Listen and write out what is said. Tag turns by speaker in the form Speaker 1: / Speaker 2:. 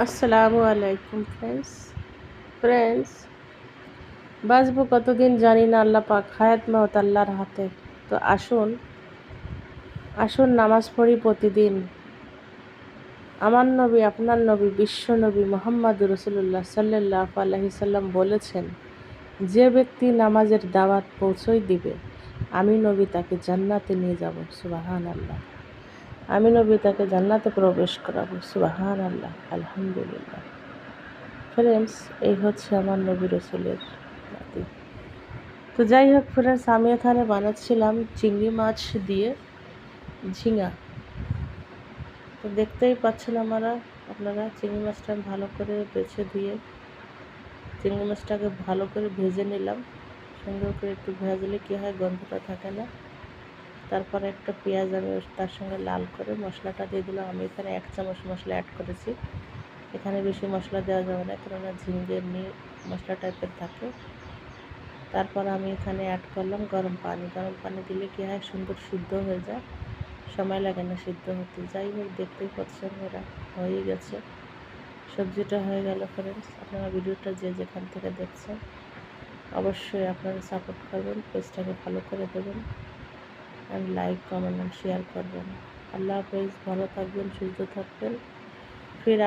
Speaker 1: আসসালামু আলাইকুম ফ্রেন্ডস বাঁচবো কতদিন জানি না, আল্লাহ পাক হায়াত মওত আল্লাহর হাতে। তো আসুন আসুন নামাজ পড়ি প্রতিদিন। আমার নবী, আপনার নবী, বিশ্ব নবী মুহাম্মদ রাসূলুল্লাহ সাল্লাল্লাহু আলাইহি সাল্লাম বলেছেন, যে ব্যক্তি নামাজের দাওয়াত পৌঁছই দিবে, আমি নবী তাকে জান্নাতে নিয়ে যাব। সুবহানাল্লাহ। আমি নবী তাকে জান্নাতে প্রবেশ করাবো। সুবহানাল্লাহ, আলহামদুলিল্লাহ। ফ্রেন্ডস, এই হচ্ছে আমার নবী রসুলের নাতি। তো যাই হোক ফ্রেন্ডস, আমি এখানে বানাচ্ছিলাম চিংড়ি মাছ দিয়ে ঝিঙা। তো দেখতেই পাচ্ছেন আপনারা চিংড়ি মাছটা আমি ভালো করে বেছে দিয়ে চিংড়ি মাছটাকে ভালো করে ভেজে নিলাম। সুন্দর করে একটু ভেজলে কী হয়, গন্ধটা থাকে না। তারপরে একটা পেঁয়াজ আমি তার সঙ্গে লাল করে মশলাটা দিয়ে দিলাম। আমি এখানে 1 চামচ মশলা অ্যাড করেছি। এখানে বেশি মশলা দেওয়া যাবে না, কেননা ঝিঙে এমনি মশলা টাইপের থাকে। তারপর আমি এখানে অ্যাড করলাম গরম পানি দিলে কী হয়, সুন্দর সিদ্ধ হয়ে যায়, সময় লাগে না সিদ্ধ হতে। যাই হোক, দেখতেই পাচ্ছেন ওরা হয়ে গেছে, সবজিটা হয়ে গেল। ফ্রেন্ডস, আপনারা ভিডিওটা যে যেখান থেকে দেখছেন অবশ্যই আপনারা সাপোর্ট করবেন, পেজটাকে ফলো করে দেবেন, and like, comment and share করবেন। আল্লাহ হাফেজ, ভালো থাকবেন, সুস্থ থাকবেন। ফির